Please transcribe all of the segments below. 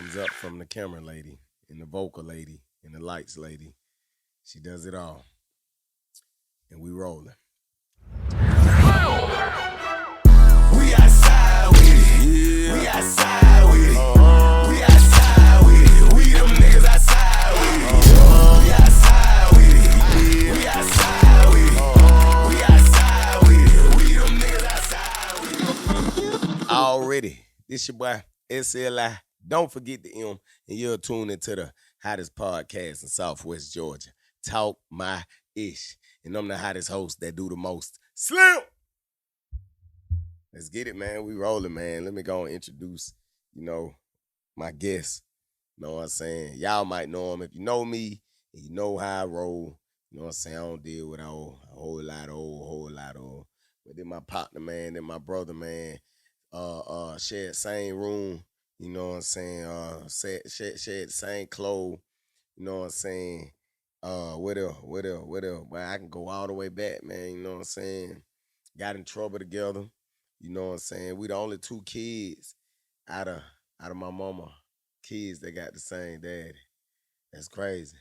Thumbs up from the camera lady and the vocal lady and the lights lady. She does it all. And we rolling. We outside with it. Yeah. We outside with it. We outside with it. We them niggas outside with it. We outside with it. We outside with it. We outside with it. We them niggas outside with it. Already. This your boy SLI. Don't forget the M, and you're tuned into the hottest podcast in Southwest Georgia. Talk my ish. And I'm the hottest host that do the most. Slim! Let's get it, man. We rolling, man. Let me go and introduce, my guest. You know what I'm saying? Y'all might know him. If you know me, and you know how I roll, you know what I'm saying? I don't deal with a whole lot of. But then my partner, man, then my brother, man, share the same room, you know what I'm saying? Share the same clothes, you know what I'm saying? What else? But I can go all the way back, man, you know what I'm saying? Got in trouble together, you know what I'm saying? We the only two kids out of my mama, kids that got the same daddy. That's crazy.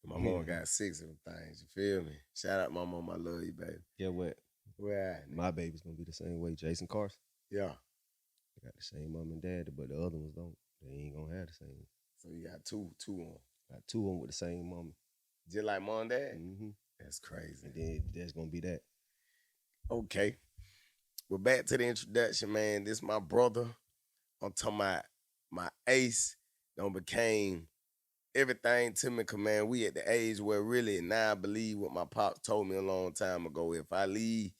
My mama got 6 of them things, you feel me? Shout out my mama, I love you, baby. Yeah, what? Where at? My baby's gonna be the same way. Jason Carson. Yeah. They got the same mom and dad, but the other ones don't. They ain't gonna have the same. So you got two on. Got 2 of them with the same mama. Just like mom and dad? Mm-hmm. That's crazy. And then there's gonna be that. Okay. Well, back to the introduction, man. This my brother. I'm talking about my ace. Don't became everything to me, cause man, we at the age where really now I believe what my pops told me a long time ago. If I leave,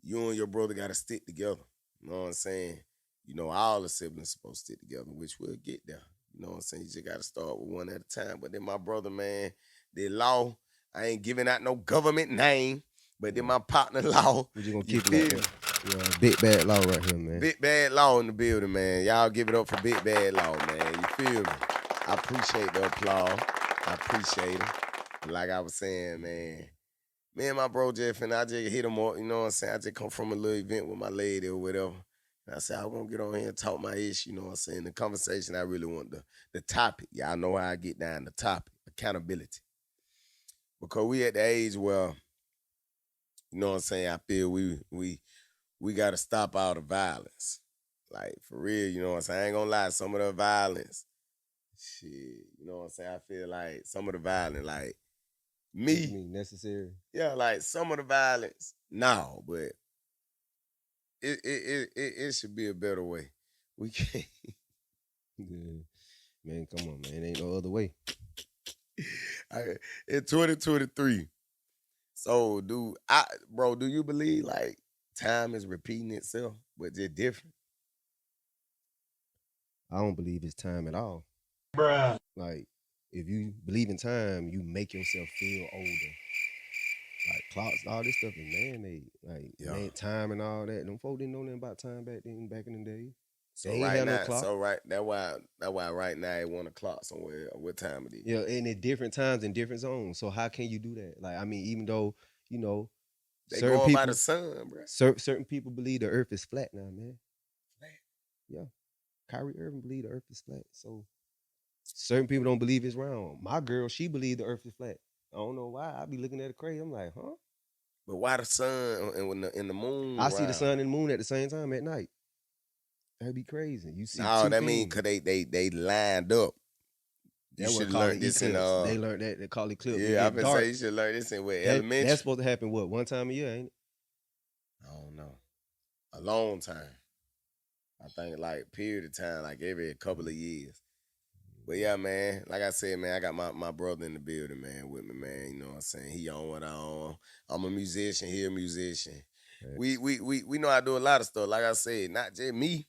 you and your brother gotta stick together. You know what I'm saying? You know, all the siblings supposed to stick together, which we'll get there. You know what I'm saying? You just gotta start with one at a time. But then my brother, man, the law, I ain't giving out no government name, but then my partner law. We just gonna you keep it like that. Yeah, big bad law right here, man. Big Bad Law in the building, man. Y'all give it up for Big Bad Law, man. You feel me? I appreciate the applause. I appreciate it. Like I was saying, man, me and my bro Jeff, and I just hit him up, you know what I'm saying? I just come from a little event with my lady or whatever. And I said, I'm going to get on here and talk my issue, you know what I'm saying? The conversation, I really want the topic. Y'all know how I get down, the topic, accountability. Because we at the age where, you know what I'm saying, I feel we got to stop all the violence. Like, for real, you know what I'm saying? I ain't going to lie, some of the violence, shit, you know what I'm saying? I feel like some of the violence, like, You mean necessary? yeah, like some of the violence, no, but it should be a better way. We can't. Yeah. Man, come on, man. Ain't no other way. In 2023. So, do you believe like time is repeating itself, but just different? I don't believe it's time at all. Bruh. Like, if you believe in time, you make yourself feel older. Like clocks, all this stuff is man-made. Like man, time and all that. Them folks didn't know nothing about time back in the day. So They ain't right have no now, clock. that's why right now it 1 o'clock somewhere. What time it is? Yeah, and at different times in different zones. So how can you do that? Like, I mean, even though, you know, They certain going by people, the sun, bro. certain people believe the earth is flat now, man. Flat. Yeah. Kyrie Irving believe the earth is flat. So certain people don't believe it's round. My girl, she believe the earth is flat. I don't know why. I be looking at it crazy. I'm like, huh? But why the sun and when the moon? I see the round? sun and the moon at the same time at night. That'd be crazy. You see No, two that mean things. cause they lined up. You That what should call learn it this eclipse. in They learned that. They call it eclipse. yeah, I've It been dark. saying you should learn this in what That's elementary. supposed to happen what, one time a year, ain't it? I don't know. A long time. I think like period of time, like every couple of years. But yeah, man, like I said, man, I got my brother in the building, man, with me, man. You know what I'm saying? He on what I on. I'm a musician, he a musician. Right. We know I do a lot of stuff. Like I said, not just me.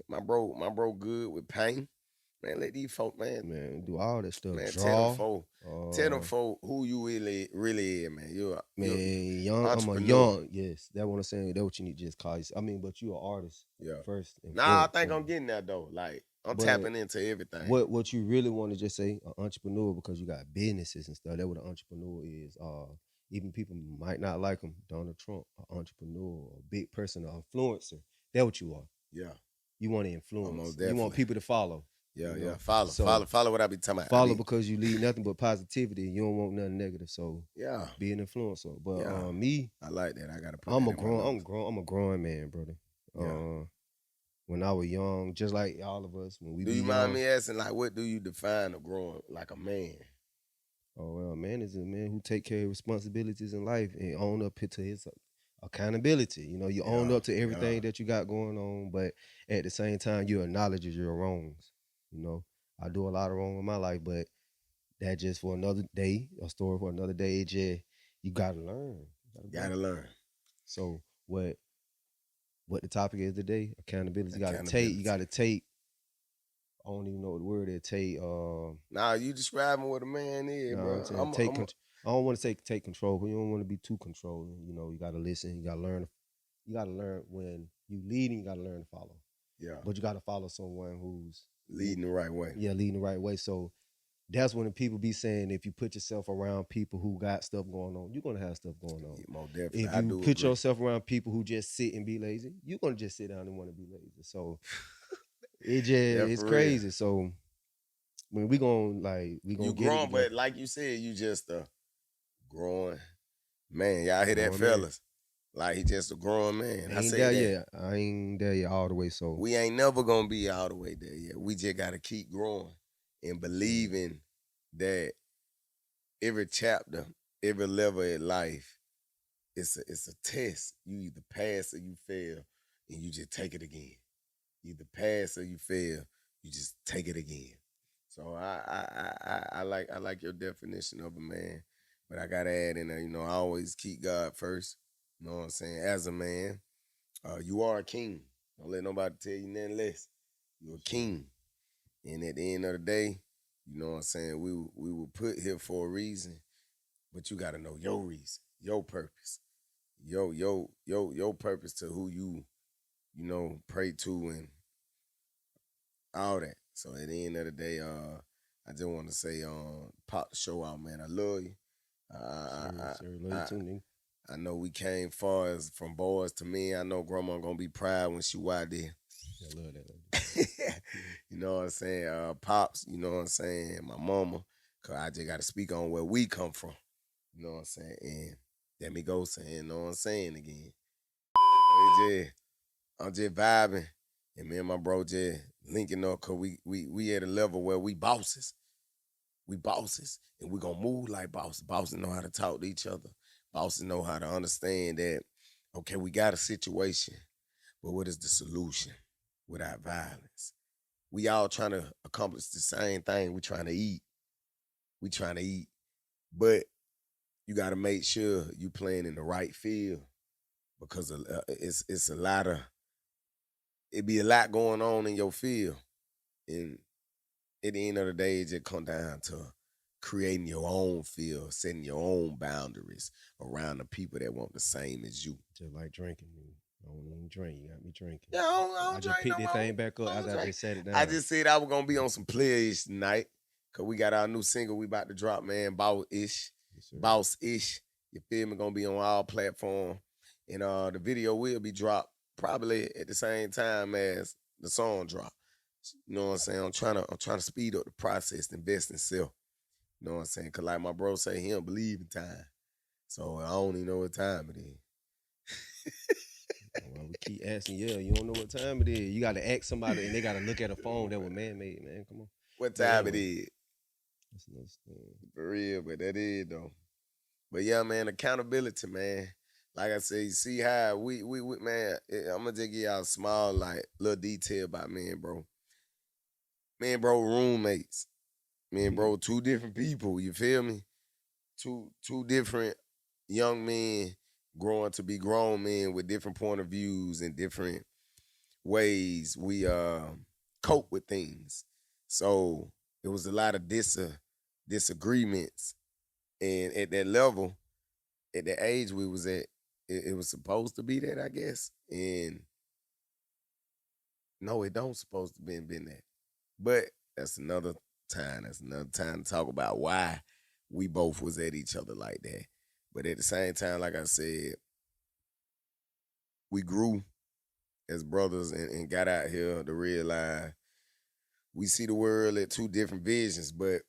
My bro good with pain. Man, let these folk, Man, do all that stuff. man, Draw. tell them folk who you really is, man. You're Man, I'm a entrepreneur. young, yes. That's what I'm saying. That's what you need to just call yourself. I mean, but you an artist first. And Nah, I think I'm foremost. getting that though. Like I'm But tapping into everything. What you really want to just say, an entrepreneur, because you got businesses and stuff. That's what an entrepreneur is. Even people might not like him. Donald Trump, an entrepreneur, a big person, an influencer. That's what you are. Yeah. You want to Most influence. You want definitely. people to follow. Yeah, You yeah. know? Follow, So follow what I be talking about. follow because you lead nothing but positivity. You don't want nothing negative. So Yeah, be an influencer. But yeah. me, I like that. I gotta put I'm that a in my grown, notes. I'm a growing man, brother. Yeah. When I was young, just like all of us, when we Do be you mind young, me asking, like, what do you define of growing like a man? oh well, man is a man who take care of responsibilities in life and own up to his accountability. You know, you own Yeah, up to yeah. everything that you got going on, but at the same time, you acknowledge your wrongs. You know, I do a lot of wrong in my life, but that just for another day, a story for another day. It just you gotta learn. You gotta grow. Gotta learn. So what the topic is today? Accountability. You Accountability. gotta take. I don't even know what the word is. Take. Now you describing what a man is, You know what I'm bro. saying? I don't want to say take control, but you don't want to be too controlling. You know, you got to listen. You got to learn. You got to learn when you leading. You got to learn to follow. yeah, But you got to follow someone who's leading the right way. yeah leading the right way. So that's when the people be saying if you put yourself around people who got stuff going on, you're gonna have stuff going on. Yeah, most definitely. If I you do put agree. yourself around people who just sit and be lazy, you're gonna just sit down and want to be lazy. So it just Yeah, it's for real. crazy. So when we gonna You get it growing, together. but like you said, you just a growing man. Y'all hear that, Growing man. fellas? Like he just a growing man. I Ain't say there that. yet. I ain't there yet all the way. So We ain't never gonna be all the way there yet. We just gotta keep growing and believing that every chapter, every level in life, it's a test. You either pass or you fail, and you just take it again. You either pass or you fail. You just take it again. So I like your definition of a man, but I gotta add in there. You know, I always keep God first. You know what I'm saying? As a man, you are a king. Don't let nobody tell you nothing less. You're a king, and at the end of the day, you know what I'm saying. We were put here for a reason, but you got to know your reason, your purpose, your purpose to who you know pray to and all that. So at the end of the day, I just want to say, pop the show out, man. I love you. sir, love I, you I, too, nigga. I know we came far as from boys to men. I know grandma gonna be proud when she out there. I love that. You know what I'm saying? Pops, you know what I'm saying? My mama, cause I just gotta speak on where we come from. You know what I'm saying? And let me go saying, you know what I'm saying again. I'm just vibing. And me and my bro just linking up cause we at a level where we bosses. We bosses. And we gonna move like bosses. Bosses know how to talk to each other. Bosses know how to understand that, okay, we got a situation, but what is the solution without violence? We all trying to accomplish the same thing. We trying to eat. We trying to eat. But you got to make sure you playing in the right field because it's a lot of it be a lot going on in your field, and at the end of the day, it just come down to creating your own field, setting your own boundaries around the people that want the same as you. Just like drinking, nigga. I don't even drink. You got me drinking. Yeah, I I don't just drink no picked that more. thing back up I don't after I drink. just set it down. I just said I was gonna be on some player-ish tonight. Cause we got our new single we about to drop, man. Boss-ish. Yes, sir. Boss-ish. You feel me? Gonna be on all platforms. And the video will be dropped probably at the same time as the song drop. You know what I'm saying? I'm trying to speed up the process, invest in self. You know what I'm saying? Cause like my bro say, he don't believe in time. So I don't even know what time it is. Well, we keep asking, yeah, you don't know what time it is. You got to ask somebody, and they got to look at a phone that was man-made, man. Come on. What But time it anyway, is? that's another story. For real, but that is though. But yeah, man, accountability, man. Like I said, you see how we man, I'm gonna just give y'all a small, like, little detail about me and bro. Me and bro roommates. Me and bro, two different people, you feel me? Two different young men growing to be grown men with different point of views and different ways we cope with things. So it was a lot of disagreements. And at that level, at the age we was at, it was supposed to be that, I guess. And no, it don't supposed to been that. But that's another time. That's another time to talk about why we both was at each other like that. But at the same time, like I said, we grew as brothers and got out here to realize we see the world at two different visions, but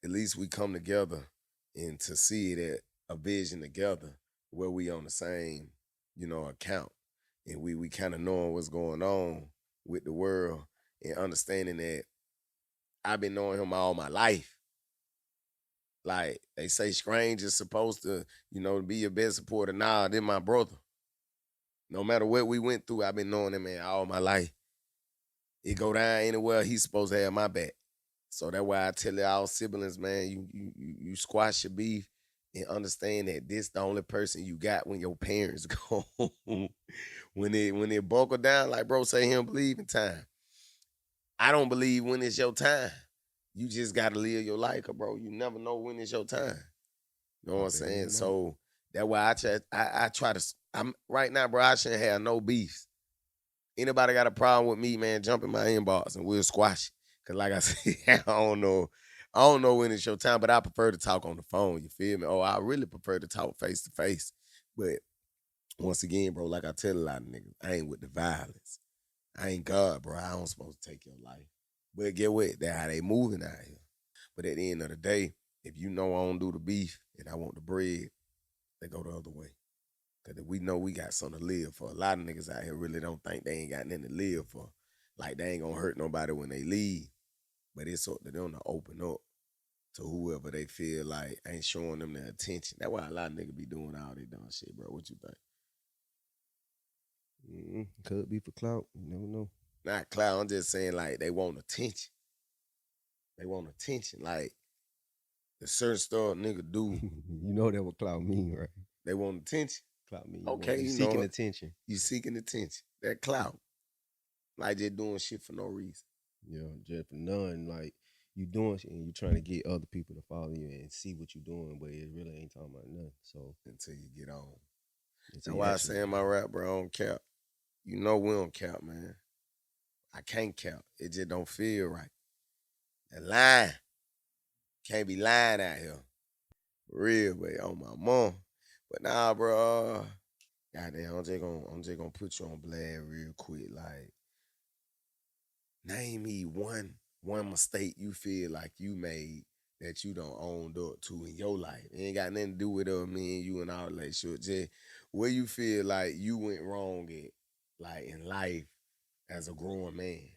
at least we come together and to see it at a vision together where we on the same, account. And we kind of knowing what's going on with the world and understanding that I've been knowing him all my life. Like they say strangers supposed to, be your best supporter. Nah, they're my brother. No matter what we went through, I've been knowing him, man, all my life. It go down anywhere, he's supposed to have my back. So that's why I tell our siblings, man, you squash your beef and understand that this the only person you got when your parents go. when they buckle down, like bro say, he don't believe in time. I don't believe when it's your time. You just gotta live your life, 'cause, bro. You never know when it's your time. You know what I'm saying? So that's why I try to. I'm right now, bro. I shouldn't have no beefs. Anybody got a problem with me, man? Jump in my inbox and we'll squash it. Cause like I said, I don't know when it's your time, but I prefer to talk on the phone. You feel me? Oh, I really prefer to talk face to face. But once again, bro, like I tell a lot of niggas, I ain't with the violence. I ain't God, bro. I don't supposed to take your life. But get what? That's how they moving out here. But at the end of the day, if you know I don't do the beef and I want the bread, they go the other way. Cause we know we got something to live for. A lot of niggas out here really don't think they ain't got nothing to live for. Like they ain't gonna hurt nobody when they leave. But it's up to them to open up to whoever they feel like ain't showing them their attention. That's why a lot of niggas be doing all they dumb shit, bro. What you think? Could be for clout. You never know. Not clout. I'm just saying like they want attention. They want attention. Like the certain stuff nigga do. You know that what clout mean, right? They want attention. Clout mean. Okay, you you seeking know, attention. You seeking attention. That clout. Like just doing shit for no reason. Yeah, just for none. Like you doing shit and you trying to get other people to follow you and see what you doing, but it really ain't talking about nothing. So until you get on. That's you why I actually- say in my rap, bro, I don't cap. You know we don't cap, man. I can't cap. It just don't feel right. That line. Can't be lying out here. For real, but on my mom. But nah, bro. Goddamn, I'm just gonna put you on blast real quick. Like, name me one mistake you feel like you made that you don't owned up to in your life. It ain't got nothing to do with me and you and our relationship. Just where you feel like you went wrong at, like in life as a growing man.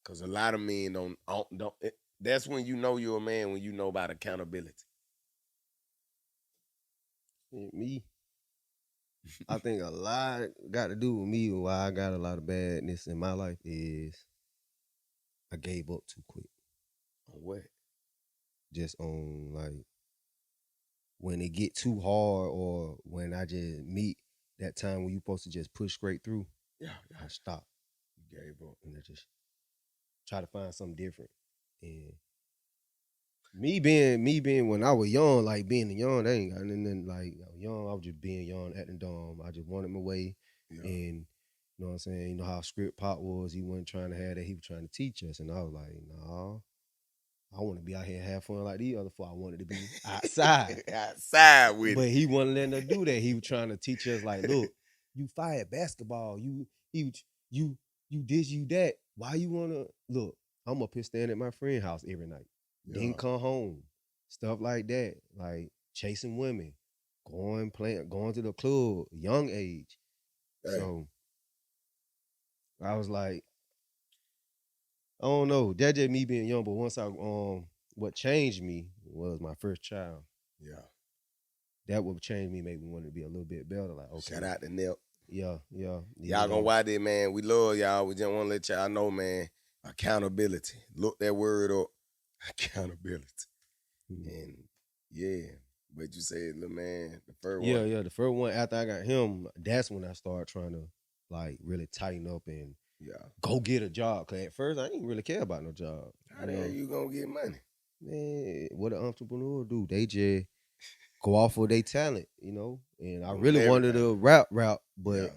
Cause a lot of men don't that's when you know you're a man, when you know about accountability. Me. I think a lot got to do with me. Why I got a lot of badness in my life is I gave up too quick. On what? Just on like when it get too hard or when I just meet that time when you supposed to just push straight through. Yeah. I stop. You gave up. And I just try to find something different. And me being when I was young, like being young, they ain't got nothing like I was young. I was just being young, acting dumb. I just wanted my way. Yeah. And you know what I'm saying? You know how script pop was. He wasn't trying to have that. He was trying to teach us. And I was like, nah, I want to be out here and have fun like these other four. I wanted to be outside. Outside with But it. he wasn't letting us do that. He was trying to teach us like, look, you fired basketball. You this, you that. Why you wanna look? I'm up here staying at my friend's house every night. Yeah. Then come home. Stuff like that. Like chasing women. Going to the club, young age. Hey. So I was like, I don't know. That just me being young, but once I what changed me was my first child. Yeah. That would change me, make me want to be a little bit better. Like, okay. Shout out to Nip. Yeah. Y'all gonna watch it, man. We love y'all. We just want to let y'all know, man. Accountability. Look that word up. Accountability. Mm-hmm. And yeah. But you said, little man, the first one. Yeah. The first one after I got him, that's when I started trying to like really tighten up and go get a job. Cause at first I didn't really care about no job. How the hell you gonna get money? Man, what an entrepreneur do? They just go off of their talent, you know. And I really everything. wanted to rap, but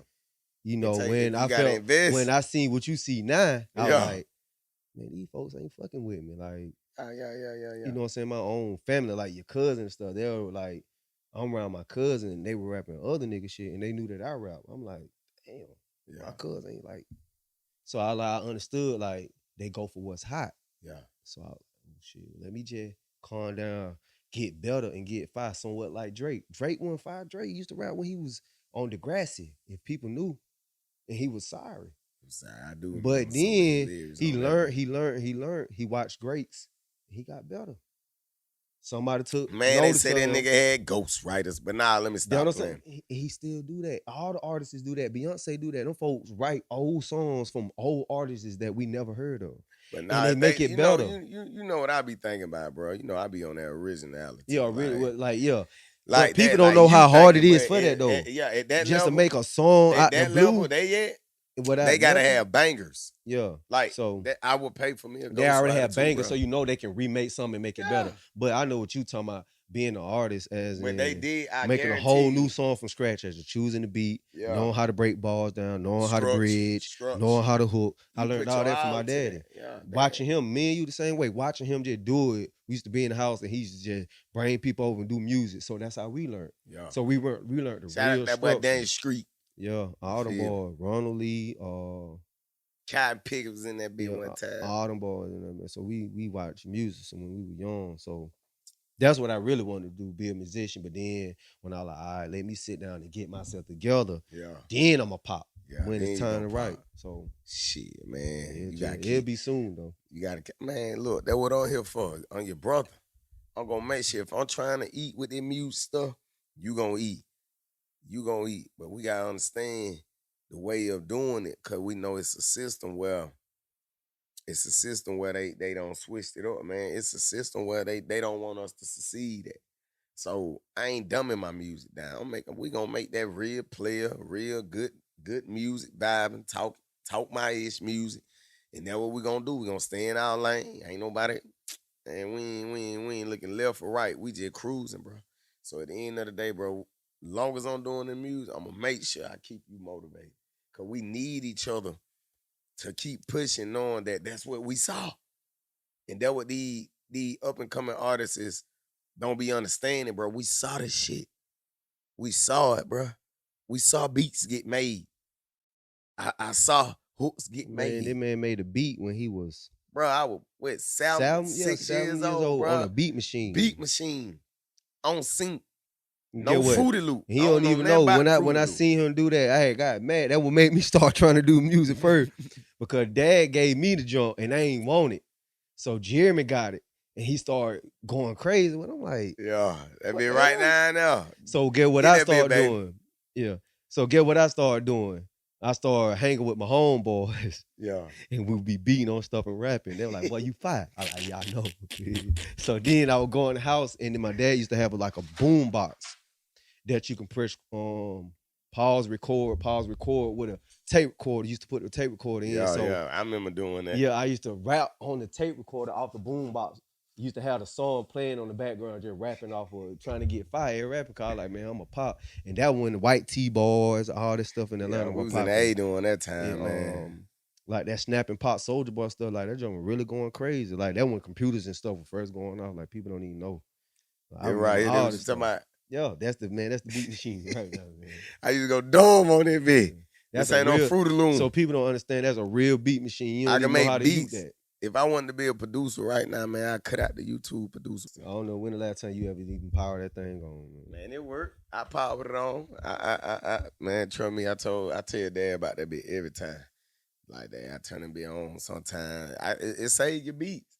you know, when I seen what you see now, I was like, man, these folks ain't fucking with me. Like, you know what I'm saying? My own family, like your cousin and stuff, they were like, I'm around my cousin and they were rapping other nigga shit and they knew that I rap. I'm like, damn, my cousin ain't like So I understood like they go for what's hot. Yeah. So I, oh, shit, let me just calm down, get better, and get fire somewhat like Drake. Drake wasn't fire. Drake used to rap when he was on Degrassi, if people knew, and he was sorry. I'm sorry, I do But remember some of his then lyrics he on that learned, one. he learned, he learned. He watched greats. He got better. Somebody took Man, they notice say of that him. nigga had ghostwriters, but nah, let me You know what stop I'm saying? playing. He still do that. All the artists do that. Beyonce do that. Them folks write old songs from old artists that we never heard of, But and nah, they make it you know, better. you know what I be thinking about, bro. You know, I be on that originality. Yeah, really. Like yeah, but Like people that, don't like know you how hard it thinking, but is for that though. yeah, at that Just to level, make a song at out the that level, blue they without gotta nothing. have bangers. Yeah. Like So that, I would pay for me a they already ghostwriter have too, bangers, bro. so you know they can remake something and make it Yeah, better. But I know what you talking about, being an artist as but they in did. I making a guarantee whole new you. song from scratch, as choosing the beat, Yeah, knowing how to break balls down, knowing how to bridge, knowing structure. how to hook. I You learned put all your that from all my to daddy. that. Yeah, damn. Watching him, me and you the same way. Watching him just do it. We used to be in the house and he used to just bring people over and do music. So that's how we learned. Yeah. So we learned the Shout out real that boy structure. Dan Street. Yeah, all them Feel me? boys, Ronald Lee, Cotton Pickett was in that bit yeah, one time. all them boys. So we watched music so when we were young. So that's what I really wanted to do, be a musician. But then when I was like, all right, let me sit down and get myself together. Yeah. Then I'm a pop Yeah, when then it's you time gonna to write. pop. So Shit, man. You gotta it'll keep. be soon though. You gotta, man. Look, that's what I'm here for. On your brother, I'm gonna make sure if I'm trying to eat with this music stuff, you gonna eat. You gonna eat. But we gotta understand the way of doing it, cause we know it's a system where they don't switch it up, man. It's a system where they don't want us to succeed at. So I ain't dumbing my music down. We gonna make that real player, real good music, vibing, talk my ish music. And that's what we gonna do. We gonna stay in our lane. Ain't nobody, and we ain't looking left or right. We just cruising, bro. So at the end of the day, bro, long as I'm doing the music, I'm gonna make sure I keep you motivated. Cause we need each other to keep pushing, knowing that that's what we saw. And that what the up and coming artists is don't be understanding, bro. We saw this shit. We saw it, bro. We saw beats get made. I saw hooks get Man, that made. man made a beat when he was Bro, I was what 6 years old, bro. on a beat machine. Beat machine on sync. And No get what? Fruity Loop. He I don't know even nothing know about when Fruity I Loop. seen him do that. I had got mad. That would make me start trying to do music first because Dad gave me the jump and I ain't want it. So Jeremy got it and he started going crazy. And I'm like, Yeah, that what be the right hell? now. So get what Get I that bit, started baby. doing. Yeah. So get what I started doing. I started hanging with my homeboys. Yeah. And we would be beating on stuff and rapping. They were like, "Well, you fire." I like, "Yeah, I know." So then I would go in the house, and then my dad used to have like a boom box that you can press pause record with a tape recorder. You used to put the tape recorder in. Yeah, So yeah. I remember doing that. yeah, I used to rap on the tape recorder off the boom box. Used to have the song playing on the background, just rapping off of trying to get fire rapping. Cause I was like, man, I'm a pop. And that when the white T-boys, all this stuff in Atlanta We were was in popping. A during that time, And, man. like that snapping pop Soldier Boy stuff, like that joint was really going crazy. Like that when computers and stuff were first going off, like people don't even know. I Right remember here, all they this was talking stuff. about. Yeah, that's the beat machine right now, man. I used to go dumb on that bit. That's This ain't no Fruity Loom. So people don't understand that's a real beat machine. You I don't can even know how make to use beats. that. If I wanted to be a producer right now, man, I'd cut out the YouTube producer. I don't know when the last time you ever even power that thing on. Man, it worked. I powered it on. Man, trust me, I tell Dad about that bit every time. Like that, I turn the bit on sometimes. It saved your beats.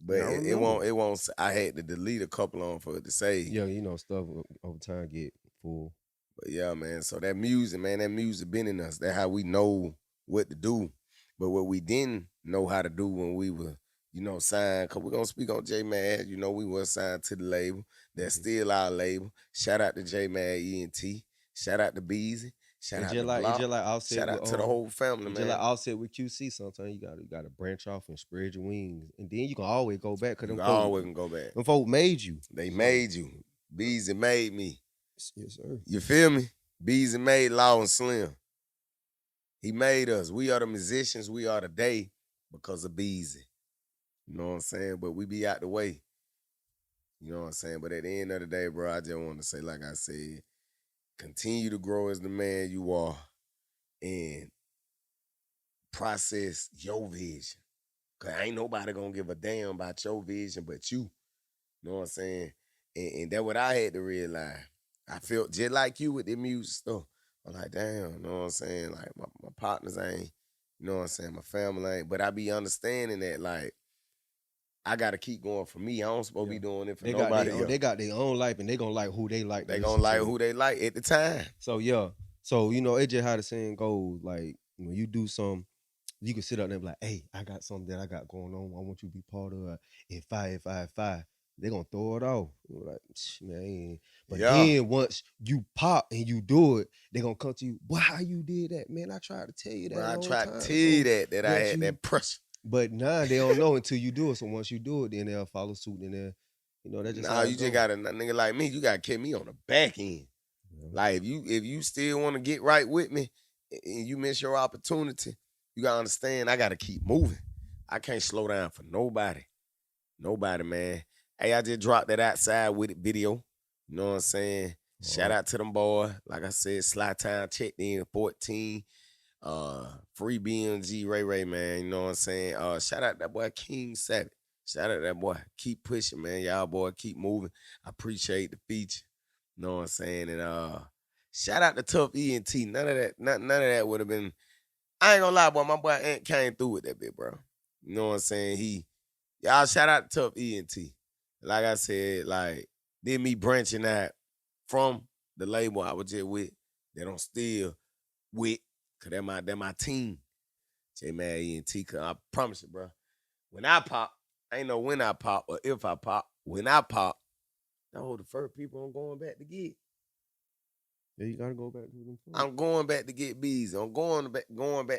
But Yeah, I it won't. I had to delete a couple on for it to save. Yeah, you know, stuff over time get full. But yeah, man. So that music been in us. That's how we know what to do. But what we didn't know how to do when we were, signed, because we're going to speak on J-Mad. We were signed to the label. That's still our label. Shout out to J-Mad ENT. Shout out to Beezy. Shout out to Block. Offset Shout out to the whole family, man. Just like Offset with QC, sometimes you gotta branch off and spread your wings. And then you can always go back. Cause You them always can go back. Them folk made you. They made you. Beezy made me. Yes, sir. You feel me? Beezy made Law and Slim. He made us. We are the musicians we are today because of Beezy. You know what I'm saying? But we be out the way. You know what I'm saying? But at the end of the day, bro, I just want to say, like I said, continue to grow as the man you are and process your vision. Cause ain't nobody gonna give a damn about your vision but you. You know what I'm saying? And that's what I had to realize. I felt just like you with the music stuff. I'm like, damn, you know what I'm saying? Like my partners ain't, you know what I'm saying, my family ain't. But I be understanding that like I gotta keep going for me. I don't supposed to be doing it for nobody else. They got their own life and they gonna like who they like to They listen gonna like to. who they like at the time. So yeah. So, you know, it just how the saying goes, like when you do some, you can sit up there and be like, hey, I got something that I got going on. I want you to be part of it. If I, they're gonna throw it off. You're like, man. But Yeah. then once you pop and you do it, they're gonna come to you, boy, how you did that? Man, I tried to tell you that. Bro, I long tried time to tell you ago, that but I had that pressure. But now they don't know until you do it. So once you do it, then they'll follow suit and then, you know, that's just Nah, how you just got a nigga like me, you gotta keep me on the back end. Yeah. Like if you still want to get right with me and you miss your opportunity, you gotta understand I gotta keep moving. I can't slow down for nobody. Nobody, man. Hey, I just dropped that outside with it video. You know what I'm saying? Shout out to them boys. Like I said, Sly Town checked in 14. Free BMG Ray Ray, man. You know what I'm saying? Shout out that boy King Savage. Shout out that boy. Keep pushing, man. Y'all boy keep moving. I appreciate the feature. You know what I'm saying? And shout out to Tough ENT. None of that would have been. I ain't gonna lie, boy. My boy Ant came through with that bit, bro. You know what I'm saying? Y'all shout out to Tough ENT. Like I said, like, then me branching out from the label I was just with, that I'm still with, cause they're my team. J-Man ENT, cause I promise you, bro. When I pop, I ain't know when I pop or if I pop. When I pop, that was the first people I'm going back to get. Yeah, you gotta go back to them. I'm going back to get bees. I'm going back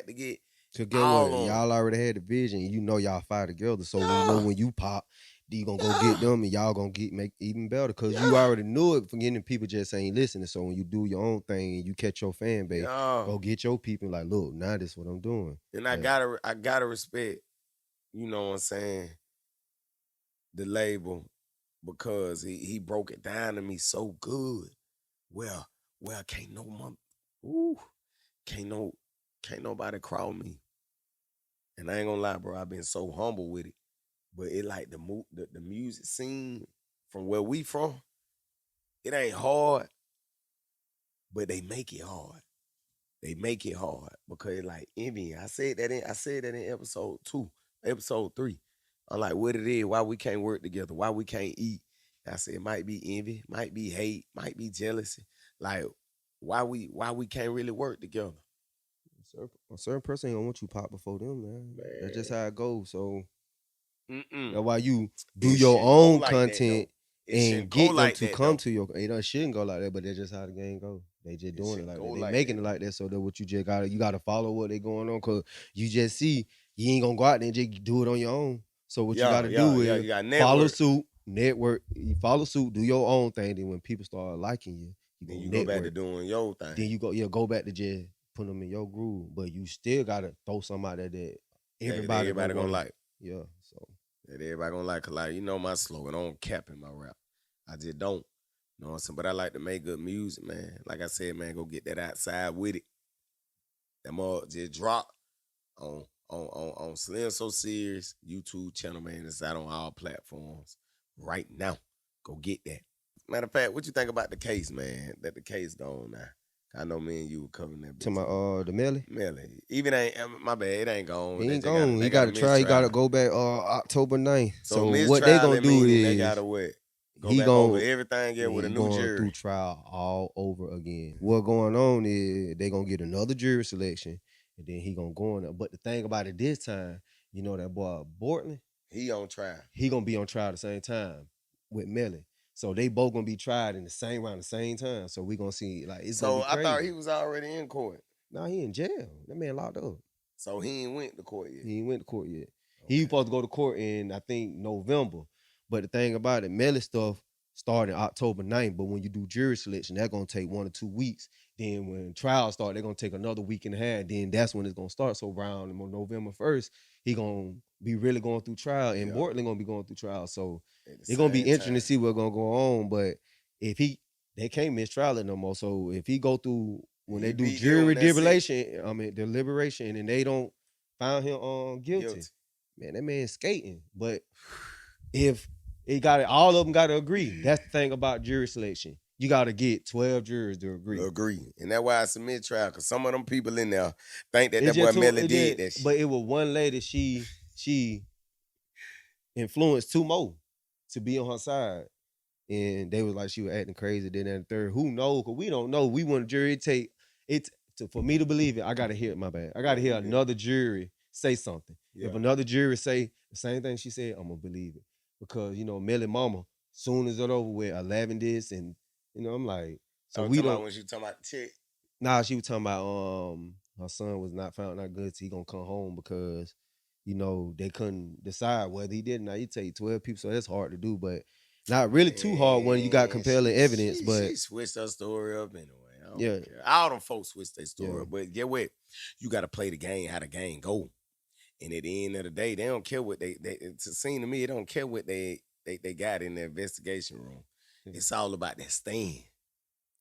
to get So get all what? on. Y'all already had the vision. You know y'all fight together. So Yeah. when you pop, you gonna go get them and y'all gonna make even better. Cause you already knew it. Forgetting people just ain't listening. So when you do your own thing and you catch your fan base, go get your people like, look, now this is what I'm doing. And I gotta respect, you know what I'm saying, the label, because he broke it down to me so good. Well, can't nobody crawl me. And I ain't gonna lie, bro, I've been so humble with it. But it like the music scene from where we from, it ain't hard, but they make it hard. They make it hard because it like envy. I said that in episode 2, episode 3. I'm like, what it is, why we can't work together, why we can't eat. I said it might be envy, might be hate, might be jealousy. Like, why we can't really work together. A certain person ain't gonna want you pop before them, man. That's just how it goes. So that's why you do your own content and get them to come to your. It shouldn't go like that, but that's just how the game goes. They just doing it like that. They making it like that, so that what you just gotta follow what they going on, cause you just see you ain't gonna go out there and just do it on your own. So what you gotta do is follow suit, network. You follow suit, do your own thing. Then when people start liking you, you go back to doing your thing. Then you go back to just put them in your groove, but you still gotta throw somebody that everybody gonna like. Yeah, so that everybody gonna like. Cause like, you know my slogan, I don't cap in my rap. I just don't. You know what I'm saying? But I like to make good music, man. Like I said, man, go get that outside with it. That more just drop on Slim So Serious YouTube channel, man. It's out on all platforms right now. Go get that. Matter of fact, what you think about the case, man? That the case gone now. I know me and you were covering that. To my the Melly. Even ain't my bad. It ain't gone. He ain't gone. He got to try. He got to go back October 9th. So what they gonna do is they gotta what? He back over everything with a new going jury through trial all over again. What going on is they gonna get another jury selection, and then he gonna go on there. But the thing about it this time, you know that boy Bortland, he on trial. He gonna be on trial at the same time with Melly. So they both gonna be tried in the same round, the same time. So we gonna see like it's gonna be crazy. I thought he was already in court. No, he in jail. That man locked up. So he ain't went to court yet. He ain't went to court yet. Okay. He was supposed to go to court in I think November. But the thing about it, Melly stuff started October 9th. But when you do jury selection, that's gonna take 1 or 2 weeks. Then when trial start, they're gonna take another week and a half. Then that's when it's gonna start. So around November 1st, he gonna be really going through trial, and Bortland gonna be going through trial. So it's gonna be interesting to see what's gonna go on. But if they can't mistrial it no more. So if he go through when they do jury deliberation, and they don't found him guilty. Man, that man skating. But if it got it, all of them got to agree. That's the thing about jury selection. You got to get 12 jurors to agree. And that's why I submit trial, because some of them people in there think that It's that boy just Melly did that shit. But it was one lady, she influenced two more to be on her side. And they was like she was acting crazy. Then and third, who knows? Because we don't know. We want a jury to take it for me to believe it. I gotta hear it. My bad. I gotta hear another jury say something. Yeah. If another jury say the same thing she said, I'm gonna believe it. Because Melly mama, soon as it over with, 11 this, and I'm like, so we don't. When she talking about the chick. Nah, she was talking about her son was not found not good. So he gonna come home because they couldn't decide whether he did or not. You take 12 people, so that's hard to do, but not really too hard when you got compelling evidence. But she switched her story up anyway. Yeah, all them folks switch their story up. But get what? You got to play the game, how the game go. And at the end of the day, they don't care what they it seems to me, it don't care what they got in the investigation room. It's all about that stand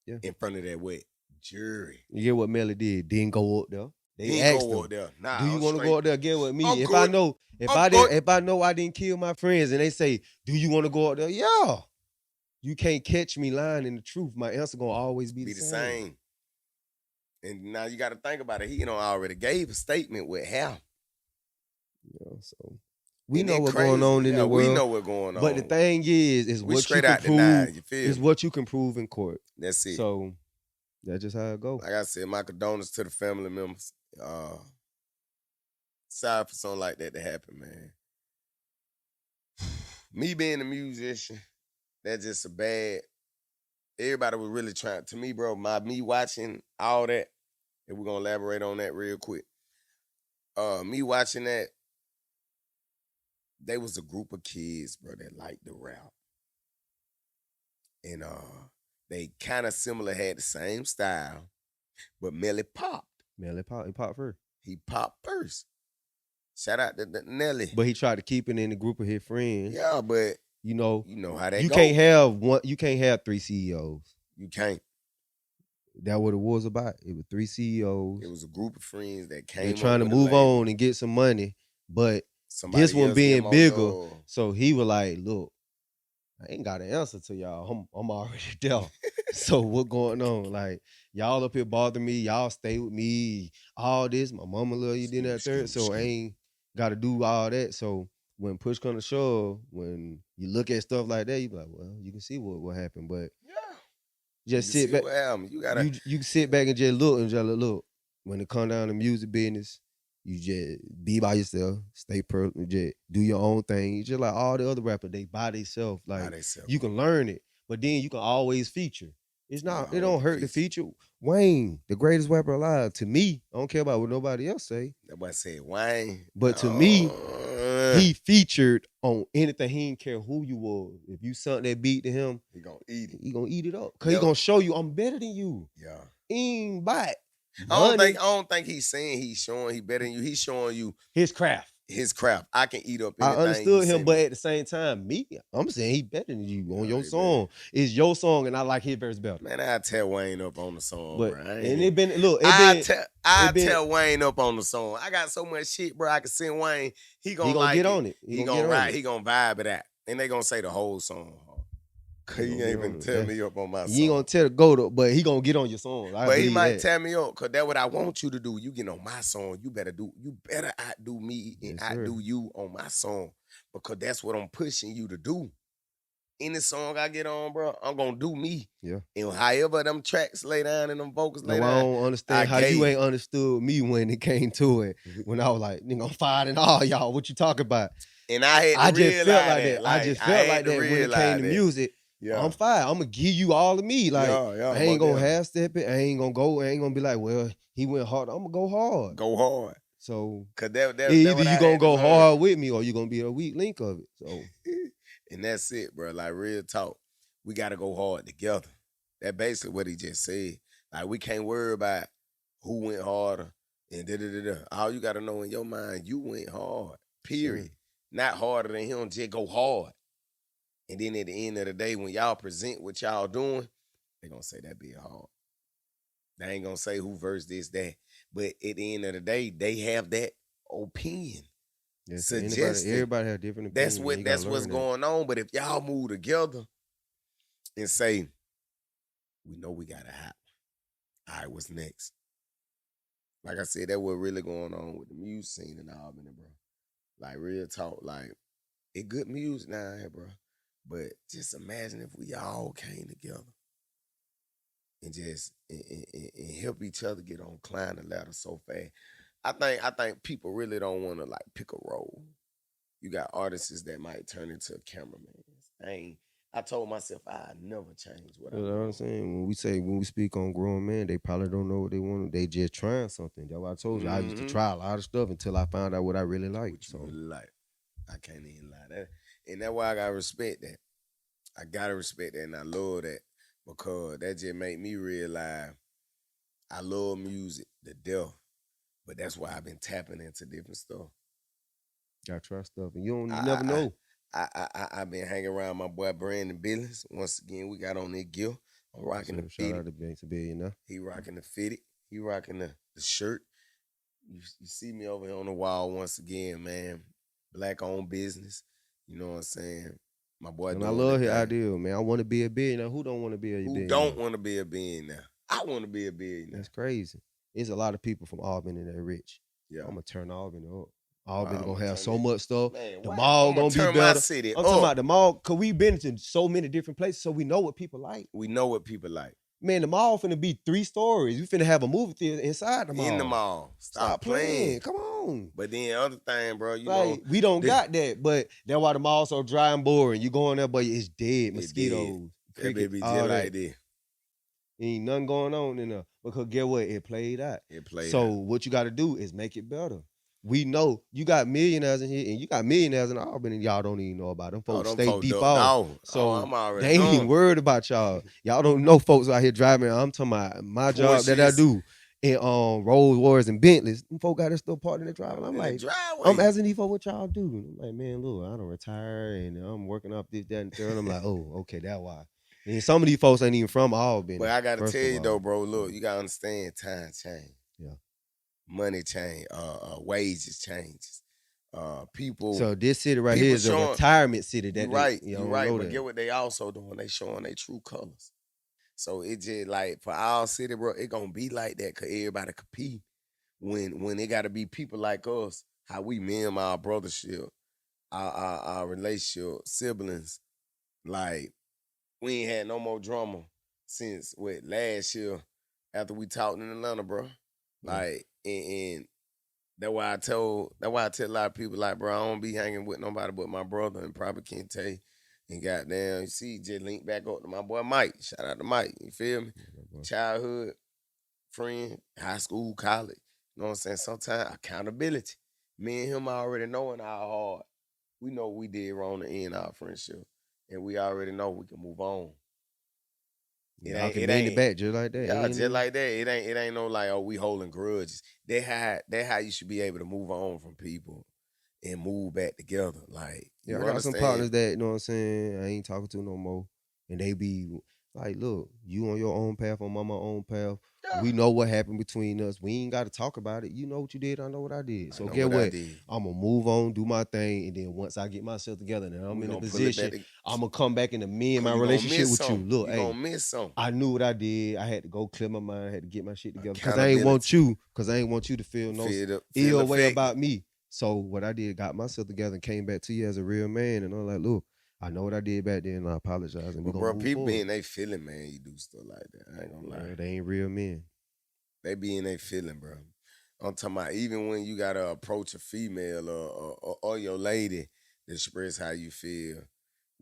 in front of that jury. You get what Melly did? Didn't go up there. They asked him, up there. Nah, do you want to go up there? Get with me. If good. I know I didn't kill my friends, and they say, do you want to go up there? Yeah. You can't catch me lying in the truth. My answer gonna always be the same. And now you got to think about it. He already gave a statement with how. Yeah, so we know what's going on in the world. We know what's going on. But the thing is what you can prove is what you can prove in court. That's it. So that's just how it goes. Like I said, my condolences to the family members. Sorry for something like that to happen, man. Me being a musician, that's just a bad. Everybody was really trying. To me, bro, me watching all that, and we're gonna elaborate on that real quick. Me watching that, they was a group of kids, bro, that liked the rap. And they kind of similar, had the same style, but Melly popped. He popped first. He popped first. Shout out to Nelly. But he tried to keep it in the group of his friends. Yeah, but you know how that you go. You can't have 3 CEOs. You can't. That's what it was about. It was 3 CEOs. It was a group of friends that came. They're trying to move on and get some money, but this one being bigger. So he was like, look, I ain't got an answer to y'all. I'm already there. So what going on? Like, y'all up here bother me. Y'all stay with me. All this. My mama love you, then that third. So I ain't got to do all that. So when push come to shove, when you look at stuff like that, you be like, well, you can see what happened. But just sit back. You can sit back and just look. When it come down to music business, you just be by yourself, stay personal, just do your own thing. You just like all the other rappers, they by themselves. Like you can learn it, but then you can always feature. It's not. It don't hurt to feature. Wayne, the greatest rapper alive. To me, I don't care about what nobody else say. Nobody said Wayne, but to me, he featured on anything. He didn't care who you was. If you something that beat to him, he gonna eat it. He gonna eat it up because he gonna show you I'm better than you. Yeah, ain't bite. I don't think he's saying he's showing he better than you. He's showing you his craft. I can eat up anything. I understood him, but at the same time, I'm saying he better than you on your song. It's your song, and I like his verse better. Man, I tell Wayne up on the song, but, bro. And it been look. I tell Wayne up on the song. I got so much shit, bro. I can send Wayne. He gonna like get on it. He gonna ride. He gonna vibe it out, and they gonna say the whole song. Cause he ain't even tell me up on my song. You ain't gonna tell the go but he gonna get on your song. But he might tell me up, cause that's what I want you to do. You get on my song, you better outdo me and outdo you on my song. Because that's what I'm pushing you to do. Any song I get on, bro, I'm gonna do me. Yeah. And however them tracks lay down and them vocals lay down. I don't understand how you ain't understood me when it came to it. When I was like, nigga, I'm fired and all y'all. What you talking about? And I just felt like that. I just felt like that when it came to music. Yeah. I'm fine. I'm gonna give you all of me. Like I ain't gonna half step it. I ain't gonna be like, well, he went hard. I'm gonna go hard. Go hard. So cause either you gonna go hard with me or you gonna be a weak link of it. So and that's it, bro. Like real talk. We gotta go hard together. That's basically what he just said. Like we can't worry about who went harder and da-da-da-da. All you gotta know in your mind, you went hard. Period. Sure. Not harder than him, just go hard. And then at the end of the day, when y'all present what y'all doing, they gonna say that be hard. They ain't gonna say who versed this, that. But at the end of the day, they have that opinion. Yeah, so Suggesting. everybody have different opinions. That's what's going on. But if y'all move together and say, we know we got a happen. All right, what's next? Like I said, that what really going on with the music scene in Albany, bro. Like real talk, like it good music now here, bro. But just imagine if we all came together and just and help each other get on climb the ladder so fast. I think people really don't want to like pick a role. You got artists that might turn into cameramen. I told myself I never change what You I'm know what I'm doing. saying? When we speak on grown men, they probably don't know what they want. They just trying something. That's why I told you. I used to try a lot of stuff until I found out what I really like. What you really like. I can't even lie. And that's why I gotta respect that. I gotta respect that and I love that because that just make me realize I love music to death. But that's why I've been tapping into different stuff. Gotta try stuff, and you I never know. I've been hanging around my boy Brandon Billings. Once again, we got on that gear. I'm rocking the Shout fitted. out to Banks Billionaire. He rocking the fitted. He rocking the shirt. You see me over here on the wall once again, man. Black owned business. You know what I'm saying? My boy And doing I love the his thing. ideal, man. I want to be a billionaire. Who don't want to be a Who billionaire? don't want to be a billionaire? I want to be a billionaire. That's crazy. There's a lot of people from Albany that rich. Yeah. I'm gonna turn Albany up. Albany I'ma gonna have turn so it- much stuff. Man, The what? mall I'ma gonna be turn my better. city I'm talking up. about the mall, cause we been to so many different places, so we know what people like. We know what people like. Man, the mall finna be 3 stories. You finna have a movie theater inside the mall. In the mall. Stop playing. Come on. But then other thing, bro, you Like, know. we don't this- got that, but that's why the mall's so dry and boring. You go in there, but it's dead. It Mosquitoes, That crickets, baby all just that. like this. Ain't nothing going on in there. Because get what? It played out. It played So out. what you got to do is make it better. We know you got millionaires in here, and you got millionaires in Albany, and y'all don't even know about them folks. them Stay folks deep duck off. off. So I'm already they ain't even knowing. worried about y'all. Y'all don't know folks out here driving. I'm talking about my job that I Porsches. do in Rolls Royce and Bentleys. Them folk got their stuff parked in the driveway. I'm In like, the driveway. I'm asking these folks what y'all do. And I'm like, man, look, I don't retire and I'm working up this, that, and third. I'm like, oh, okay, that's why. And some of these folks ain't even from Albany. But I gotta first tell of you all. though, bro, look, you gotta understand time change. Yeah. Money change, wages changes. People. So this city right people here is a showing- retirement city. That you right, they, you don't right. know But that. get what they also doing? They showing their true colors. So it just like for our city, bro, it gonna be like that cause everybody compete. When it gotta be people like us, how we me and my brothership, our relationship, siblings, like we ain't had no more drama since last year after we talked in Atlanta, bro. Like and that's why I tell a lot of people like, bro, I don't be hanging with nobody but my brother and probably can't tell you. And goddamn, you see, just link back up to my boy Mike. Shout out to Mike. You feel me? Childhood friend, high school, college. You know what I'm saying? Sometimes accountability. Me and him already knowing how hard. We know we did wrong to end our friendship. And we already know we can move on. Y'all can bend it back just like that. Yeah, just like that. It ain't no like, oh, we holding grudges. That how you should be able to move on from people and move back together. Like, Yeah, you I got some understand? partners that, you know what I'm saying, I ain't talking to no more. And they be like, look, you on your own path, I'm on my own path. Yeah. We know what happened between us. We ain't got to talk about it. You know what you did, I know what I did. So I know get what I what? did. I'm going to move on, do my thing, and then once I get myself together and I'm We in a gonna pull it position, back I'm going to come back into me and my You gonna relationship miss with you. something. Look, You hey, gonna miss something. I knew what I did. I had to go clear my mind. I had to get my shit together. Because I ain't want you to feel no ill way about me. So what I did, got myself together and came back to you as a real man. And I'm like, look, I know what I did back then and I apologize. And But we bro, gonna move people forward. be in they feeling, man, you do stuff like that. I ain't gonna lie. Yeah, they ain't real men. They be in they feeling, bro. I'm talking about even when you gotta approach a female or your lady to express how you feel.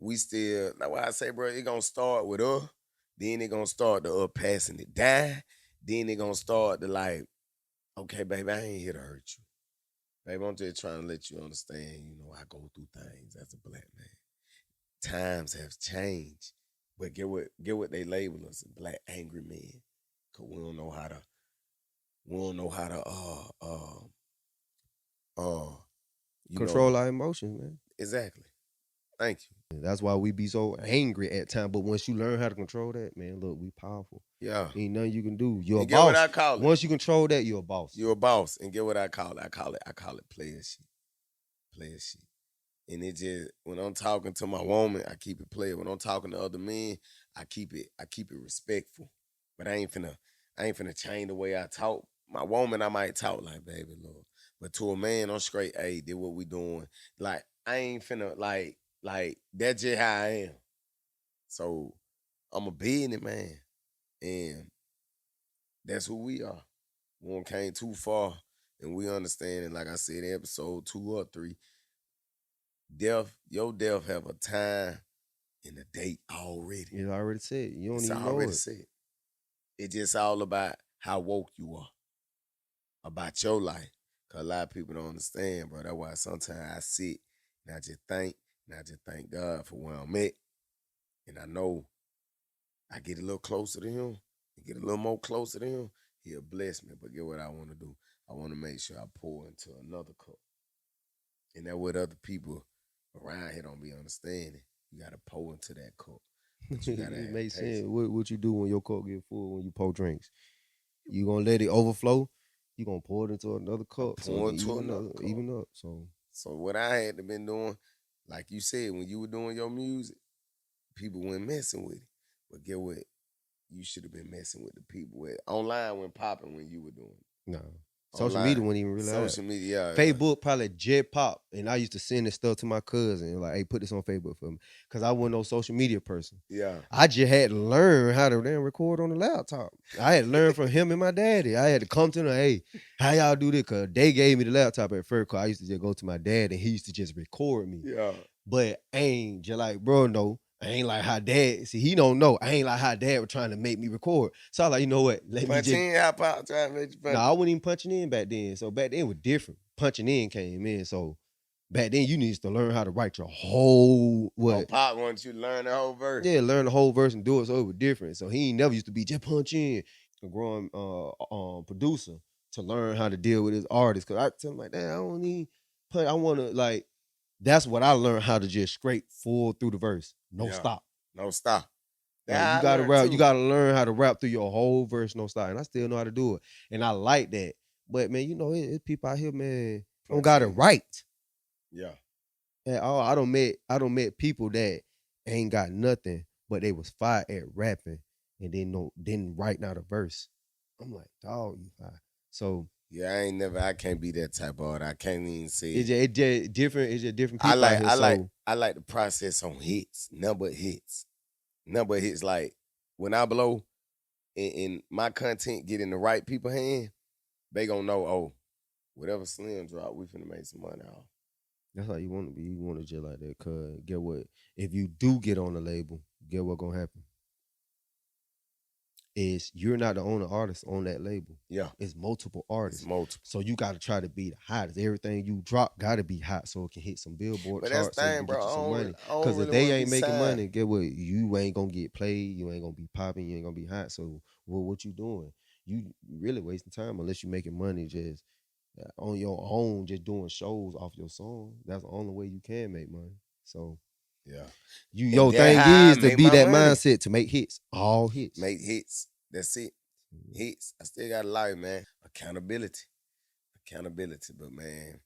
We still, that's why I say, bro, it gonna start with us. Then it gonna start to passing it down. Then it gonna start to like, okay, baby, I ain't here to hurt you. Baby, I'm just trying to let you understand, you know, I go through things as a black man. Times have changed. But get what they label us, black angry men. Cause we don't know how to you Control know, our emotions, man. exactly. Thank you. That's why we be so angry at times. But once you learn how to control that, man, look, we powerful. Yeah. Ain't nothing you can do. You're a And get what boss. I call it. Once you control that, you're a boss. You're a boss. And get what I call it. I call it player shit. Player shit. And it just, when I'm talking to my woman, I keep it player. When I'm talking to other men, I keep it respectful. But I ain't finna change the way I talk. My woman, I might talk like, baby, Lord. But to a man, I'm straight, hey, did what we doing. Like, I ain't finna, like, that's just how I am. So, I'm a business man. And that's who we are. We don't came too far. And we understand it, like I said in episode 2 or 3, your death have a time and a date already. It's already said. You don't It's even know already it. said. It's just all about how woke you are about your life. Cause a lot of people don't understand, bro. That's why sometimes I sit and I just thank God for where I'm at. And I know I get a little closer to him, get a little more closer to him, he'll bless me. But get what I want to do. I want to make sure I pour into another cup. And that's what other people around here don't be understanding. You gotta pour into that cup. But you gotta It have makes patience. sense. What you do when your cup get full when you pour drinks? You gonna let it overflow? You gonna pour it into another cup, so pour it into another cup. even up. So what I had to been doing, like you said, when you were doing your music, people weren't messing with it. But get what? You should have been messing with the people with online when popping when you were doing it. no. Social Online. media wasn't even really out. Social media, Facebook probably jet pop, and I used to send this stuff to my cousin, like, "Hey, put this on Facebook for me," because I wasn't no social media person. Yeah. I just had to learn how to then record on the laptop. I had to learn from him and my daddy. I had to come to them, "Hey, how y'all do this?" Because they gave me the laptop at first. Cause I used to just go to my dad, and he used to just record me. Yeah. But I ain't just like, bro, no. I ain't like how dad, see, he don't know. I ain't like how dad was trying to make me record. So I was like, you know what? Let me Punch just. in, how pop trying to make you punch. No, I wasn't even punching in back then. So back then it was different. Punching in came in. So back then you needed to learn how to write your whole Oh, Pop wants you to learn the whole verse. Yeah, learn the whole verse and do it, so it was different. So he ain't never used to be just punch in. A growing producer to learn how to deal with his artists. Cause I tell him like, damn, I don't need punch. I wanna like, that's what I learned how to just straight full through the verse. No stop. No stop. Like, Yeah, you gotta rap, you gotta learn how to rap through your whole verse, no stop. And I still know how to do it. And I like that. But man, you know, it's people out here, man, don't got it right. Yeah. And I don't met people that ain't got nothing, but they was fire at rapping and didn't write out a verse. I'm like, dog, you fire. So yeah, I can't be that type of artist. I can't even say it just different. It's just different people out here. I like the process on hits, number hits. Like when I blow and my content get in the right people's hand, they gonna know, oh, whatever Slim drop, we finna make some money off. That's how you want to be. You want to just like that. Cause get what? If you do get on the label, get what gonna happen? Is you're not the only artist on that label. Yeah. It's multiple artists. It's multiple. So you gotta try to be the hottest. Everything you drop gotta be hot so it can hit some Billboard charts. But that's the thing, bro. Get you some money. Because if they ain't making money, get what? You ain't gonna get played, you ain't gonna be popping, you ain't gonna be hot. So what you doing? You really wasting time unless you making money just on your own, just doing shows off your song. That's the only way you can make money. So yeah. Your thing is to be that mindset to make hits. All hits. Make hits. That's it. Hits. I still got a life, man. Accountability. But man,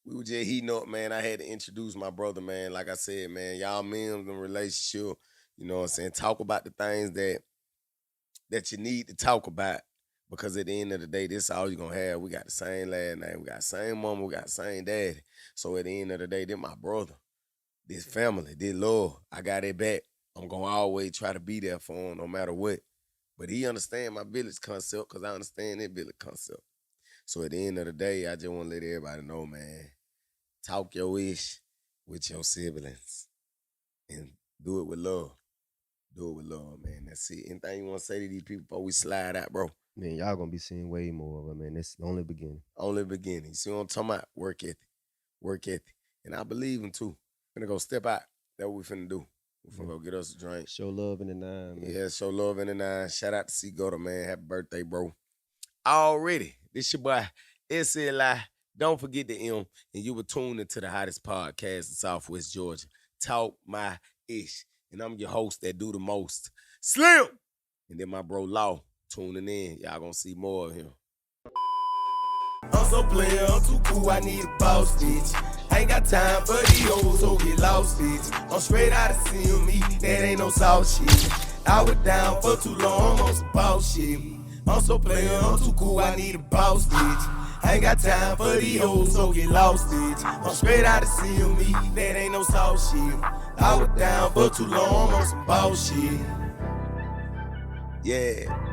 we were just heating up, man. I had to introduce my brother, man. Like I said, man, y'all memes and relationship, you know what I'm saying? Talk about the things that you need to talk about. Because at the end of the day, this is all you're going to have. We got the same last name. We got the same mama. We got the same daddy. So at the end of the day, this my brother. This family. This love. I got it back. I'm going to always try to be there for him no matter what. But he understand my village concept because I understand that village concept. So at the end of the day, I just want to let everybody know, man, talk your ish with your siblings and do it with love. Do it with love, man. That's it. Anything you want to say to these people before we slide out, bro? Man, y'all gonna be seeing way more of it, man. That's the only beginning. Only beginning. See what I'm talking about? Work ethic. Work ethic. And I believe him too. Finna go step out. That's what we finna do. We finna go get us a drink. Show love in the 9, man. Yeah, show love in the 9. Shout out to C Goda, man. Happy birthday, bro. Already. This your boy, SLI. Don't forget the M. And you were tuned into the hottest podcast in Southwest Georgia. talk my ish. And I'm your host that do the most. Slim! And then my bro Law tuning in. Y'all gonna see more of him. I'm so player, I'm too cool, I need a boss, bitch. Ain't got time for these hoes, so get lost, bitch. I'm straight out of CME, that ain't no soft shit. I was down for too long, I'm on some boss shit. I'm so player, I'm too cool, I need a boss, bitch. Ain't got time for these hoes, so get lost, bitch. I'm straight out of CME, that ain't no soft shit. I was down for too long, I'm on some boss shit. Yeah.